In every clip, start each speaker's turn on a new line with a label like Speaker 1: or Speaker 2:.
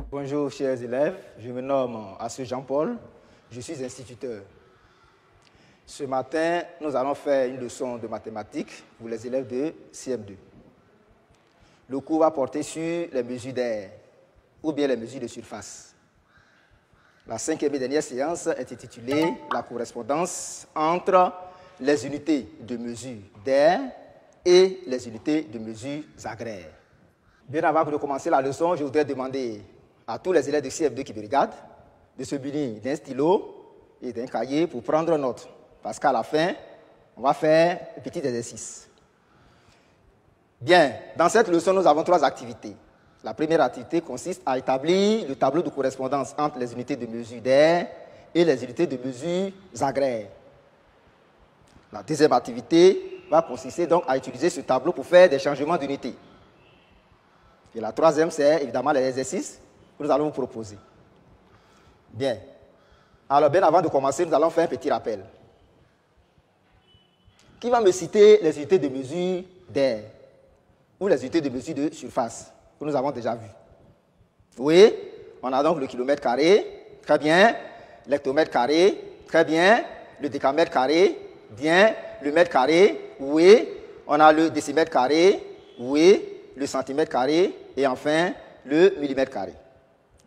Speaker 1: Bonjour chers élèves, je me nomme Assou Jean-Paul, je suis instituteur. Ce matin, nous allons faire une leçon de mathématiques pour les élèves de CM2. Le cours va porter sur les mesures d'air ou bien les mesures de surface. La cinquième et dernière séance est intitulée « La correspondance entre les unités de mesure d'air et les unités de mesure agraires ». Bien avant de commencer la leçon, je voudrais demander à tous les élèves de CM2 qui me regardent de se munir d'un stylo et d'un cahier pour prendre note. Parce qu'à la fin, on va faire un petit exercice. Bien, dans cette leçon, nous avons 3 activités. La première activité consiste à établir le tableau de correspondance entre les unités de mesure d'air et les unités de mesure agraires. La deuxième activité va consister donc à utiliser ce tableau pour faire des changements d'unité. Et la troisième, c'est évidemment les exercices que nous allons vous proposer. Bien. Alors, bien avant de commencer, nous allons faire un petit rappel. Qui va me citer les unités de mesure d'air ou les unités de mesure de surface que nous avons déjà vues? Oui, on a donc le kilomètre carré, très bien, l'hectomètre carré, très bien, le décamètre carré, bien, le mètre carré, oui, on a le décimètre carré, oui, le centimètre carré et enfin le millimètre carré.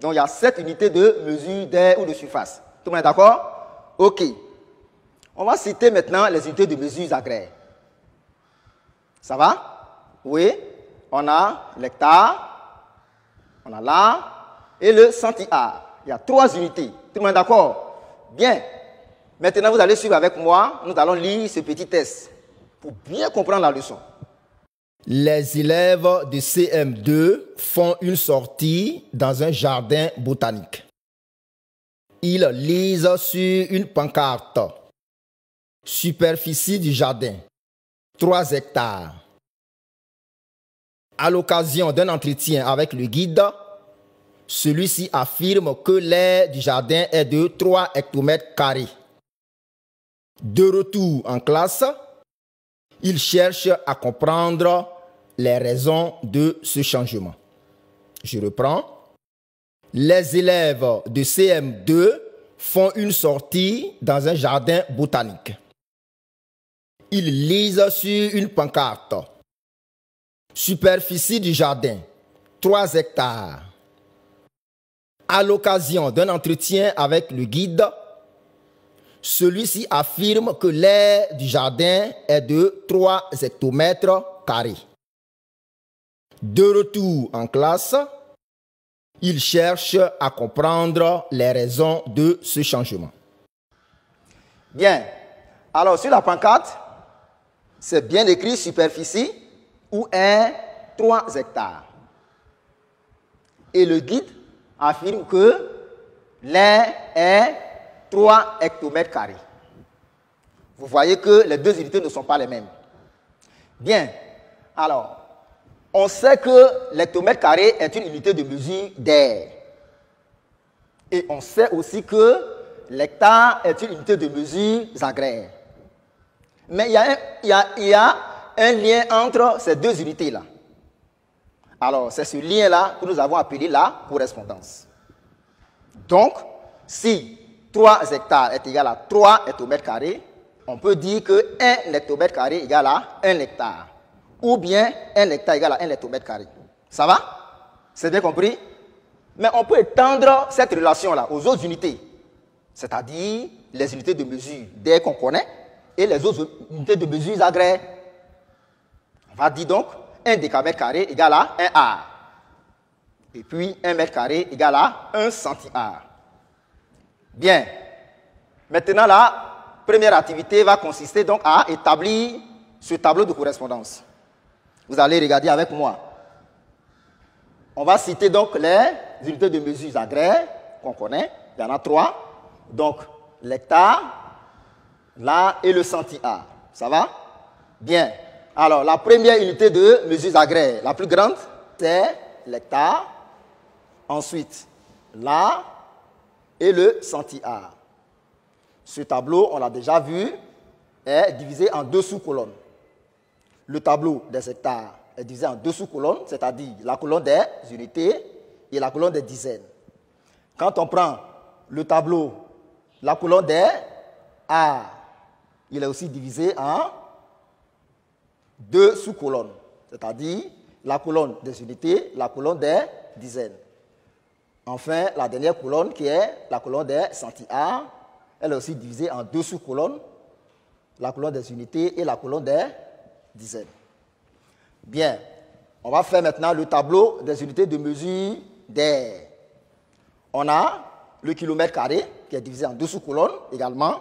Speaker 1: Donc il y a 7 unités de mesure d'air ou de surface. Tout le monde est d'accord? Ok. On va citer maintenant les unités de mesure agraires. Ça va? Oui. On a l'hectare, on a l'ar et le centiare. Il y a 3 unités. Tout le monde est d'accord? Bien. Maintenant, vous allez suivre avec moi. Nous allons lire ce petit test pour bien comprendre la leçon.
Speaker 2: Les élèves de CM2 font une sortie dans un jardin botanique. Ils lisent sur une pancarte. Superficie du jardin, 3 hectares. À l'occasion d'un entretien avec le guide, celui-ci affirme que l'aire du jardin est de 3 hectomètres carrés. De retour en classe, il cherche à comprendre les raisons de ce changement. Je reprends. Les élèves de CM2 font une sortie dans un jardin botanique. Ils lisent sur une pancarte. Superficie du jardin, 3 hectares. À l'occasion d'un entretien avec le guide, celui-ci affirme que l'aire du jardin est de 3 hectomètres carrés. De retour en classe, il cherche à comprendre les raisons de ce changement.
Speaker 1: Bien. Alors, sur la pancarte, c'est bien écrit superficie où est 3 hectares. Et le guide affirme que l'aire est 3 hectomètres carrés. Vous voyez que les 2 unités ne sont pas les mêmes. Bien. Alors, on sait que l'hectomètre carré est une unité de mesure d'air. Et on sait aussi que l'hectare est une unité de mesure agraire. Mais il y a un lien entre ces 2 unités-là. Alors, c'est ce lien-là que nous avons appelé la correspondance. Donc, si 3 hectares est égal à 3 hectomètres carrés, on peut dire que 1 hectomètre carré égale à 1 hectare. Ou bien 1 hectare égale à 1 hectomètre carré. Ça va? C'est bien compris? Mais on peut étendre cette relation-là aux autres unités. C'est-à-dire les unités de mesure d'air qu'on connaît et les autres unités de mesure agraires. On va dire donc 1 décamètre carré égale à 1 ar. Et puis 1 mètre carré égale à 1 centiare. Bien. Maintenant, la première activité va consister donc à établir ce tableau de correspondance. Vous allez regarder avec moi. On va citer donc les unités de mesure agraires qu'on connaît. Il y en a 3. Donc, l'hectare, l'ar et le centiare. Ça va? Bien. Alors, la première unité de mesure agraire, la plus grande, c'est l'hectare. Ensuite, l'ar et le centiare. Ce tableau, on l'a déjà vu, est divisé en 2 sous-colonnes. Le tableau des hectares est divisé en 2 sous-colonnes, c'est-à-dire la colonne des unités et la colonne des dizaines. Quand on prend le tableau, la colonne des A, il est aussi divisé en 2 sous-colonnes, c'est-à-dire la colonne des unités, la colonne des dizaines. Enfin, la dernière colonne qui est la colonne des centi-A, elle est aussi divisée en 2 sous-colonnes, la colonne des unités et la colonne des dizaines. Bien, on va faire maintenant le tableau des unités de mesure d'air. On a le kilomètre carré qui est divisé en 2 sous-colonnes également.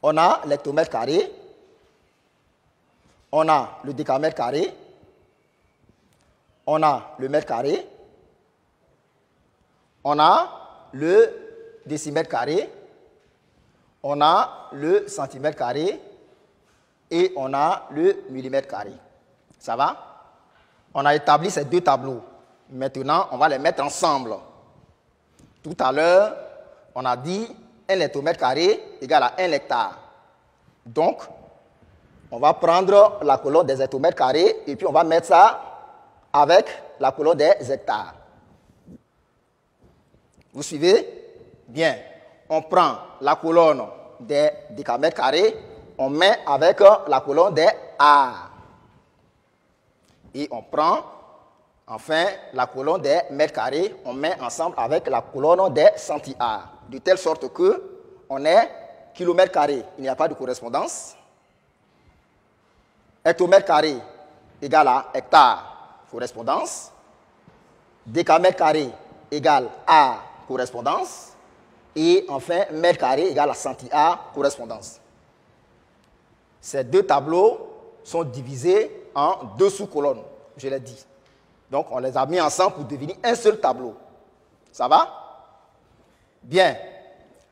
Speaker 1: On a l'hectomètre carré. On a le décamètre carré. On a le mètre carré. On a le décimètre carré. On a le centimètre carré. Et on a le millimètre carré. Ça va? On a établi ces 2 tableaux. Maintenant, on va les mettre ensemble. Tout à l'heure, on a dit 1 hectomètre carré égale à 1 hectare. Donc, on va prendre la colonne des hectomètres carrés et puis on va mettre ça avec la colonne des hectares. Vous suivez? Bien. On prend la colonne des décamètres carrés, on met avec la colonne des A. Et on prend, enfin, la colonne des mètres carrés, on met ensemble avec la colonne des centi-A. De telle sorte que on est kilomètre carré, il n'y a pas de correspondance. Hectomètre carré égale à hectare, correspondance. Décamètre carré égale à correspondance. Et enfin, mètre carré égale à centi-A, correspondance. Ces 2 tableaux sont divisés en 2 sous-colonnes, je l'ai dit. Donc, on les a mis ensemble pour devenir un seul tableau. Ça va? Bien.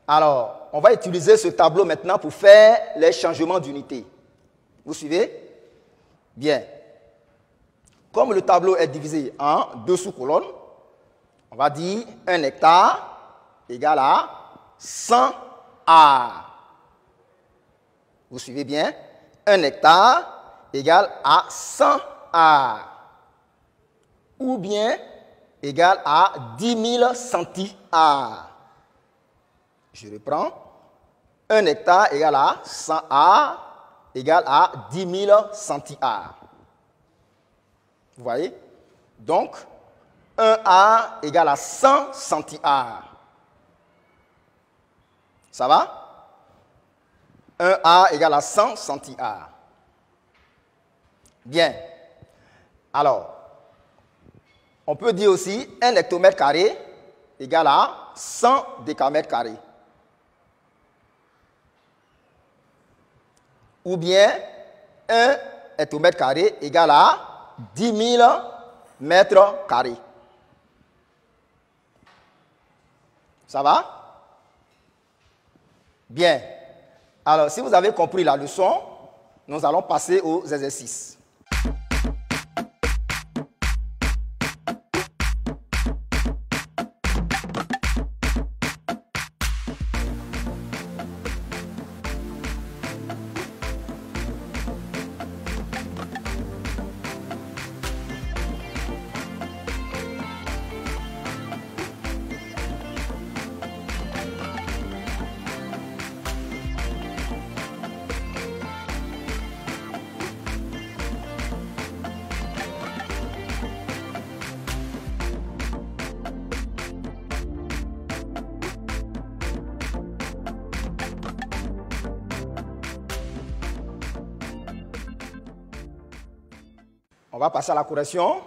Speaker 1: Alors, on va utiliser ce tableau maintenant pour faire les changements d'unité. Vous suivez? Bien. Comme le tableau est divisé en 2 sous-colonnes, on va dire 1 hectare égale à 100 A. Vous suivez bien? 1 hectare égale à 100 A. Ou bien égale à 10 000 centi-A. Je reprends. 1 hectare égale à 100 A égale à 10 000 centi-A. Vous voyez? Donc, 1 A égale à 100 centi-A. Ça va? 1 A égale à 100 centi-A. Bien. Alors, on peut dire aussi 1 hectomètre carré égale à 100 décamètres carrés. Ou bien 1 hectomètre carré égale à 10 000 mètres carrés. Ça va? Bien. Alors, si vous avez compris la leçon, nous allons passer aux exercices. On va passer à la correction.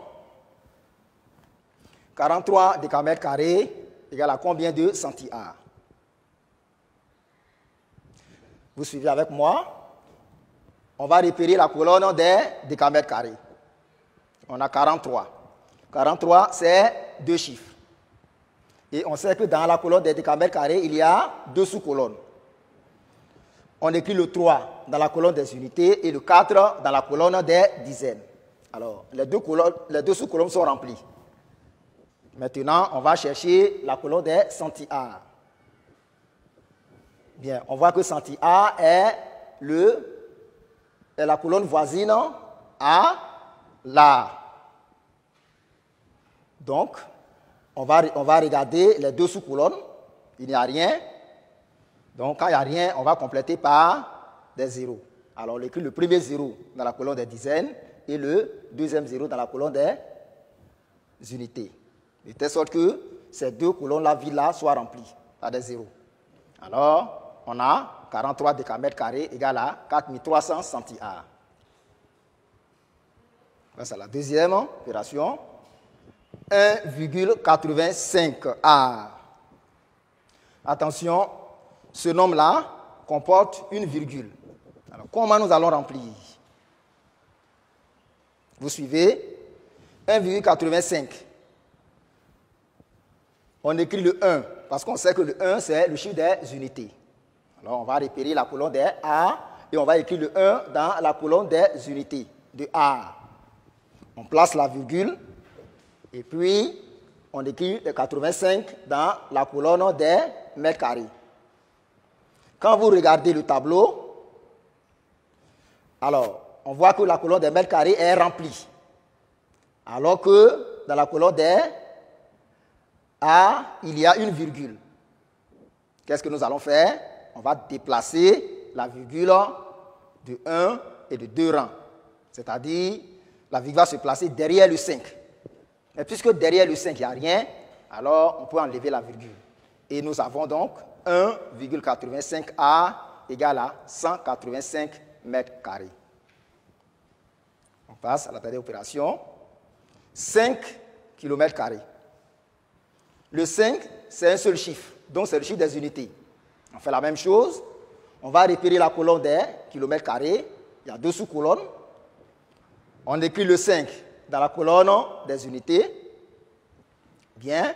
Speaker 1: 43 décamètres carrés égale à combien de centi-A? Vous suivez avec moi? On va repérer la colonne des décamètres carrés. On a 43. 43, c'est 2 chiffres. Et on sait que dans la colonne des décamètres carrés, il y a 2 sous-colonnes. On écrit le 3 dans la colonne des unités et le 4 dans la colonne des dizaines. Alors, les deux sous-colonnes sont remplies. Maintenant, on va chercher la colonne des centi-A. Bien, on voit que centi-A est la colonne voisine à la. Donc, on va regarder les deux sous-colonnes. Il n'y a rien. Donc, quand il n'y a rien, on va compléter par des zéros. Alors, on écrit le premier zéro dans la colonne des dizaines et le deuxième zéro dans la colonne des unités. De telle sorte que ces deux colonnes-là, vides-là, soient remplies par des zéros. Alors, on a 43 décamètres carrés égale à 4300 centi-ar. C'est la deuxième opération. 1,85 ar. Attention, ce nombre-là comporte une virgule. Alors, comment nous allons remplir? Vous suivez? 1,85. On écrit le 1, parce qu'on sait que le 1, c'est le chiffre des unités. Alors, on va repérer la colonne des A et on va écrire le 1 dans la colonne des unités de A. On place la virgule et puis on écrit le 85 dans la colonne des mètres carrés. Quand vous regardez le tableau, alors on voit que la colonne des mètres carrés est remplie. Alors que dans la colonne des A, il y a une virgule. Qu'est-ce que nous allons faire? On va déplacer la virgule de 1 et de 2 rangs. C'est-à-dire, la virgule va se placer derrière le 5. Mais puisque derrière le 5, il n'y a rien, alors on peut enlever la virgule. Et nous avons donc 1,85 A égale à 185 mètres carrés. On passe à la dernière opération. 5 km carrés. Le 5, c'est un seul chiffre, donc c'est le chiffre des unités. On fait la même chose. On va repérer la colonne des kilomètres carrés. Il y a deux sous-colonnes. On écrit le 5 dans la colonne des unités. Bien.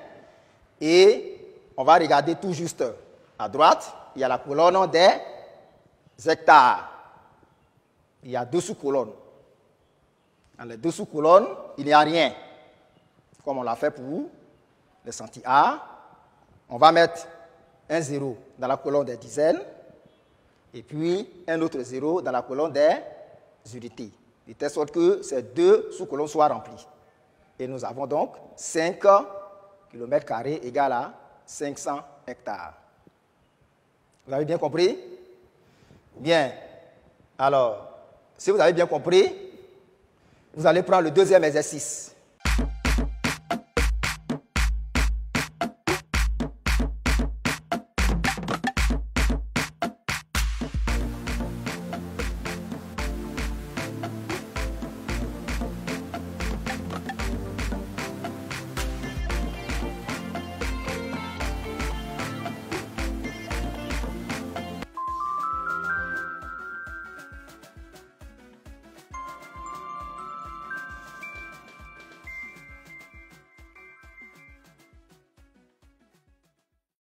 Speaker 1: Et on va regarder tout juste à droite. Il y a la colonne des hectares. Il y a deux sous-colonnes. Dans les deux sous-colonnes, il n'y a rien. Comme on l'a fait pour le centi-ar. On va mettre un 0 dans la colonne des dizaines et puis un autre 0 dans la colonne des unités. De telle sorte que ces deux sous-colonnes soient remplies. Et nous avons donc 5 km carrés égale à 500 hectares. Vous avez bien compris? Bien. Alors, si vous avez bien compris, vous allez prendre le deuxième exercice.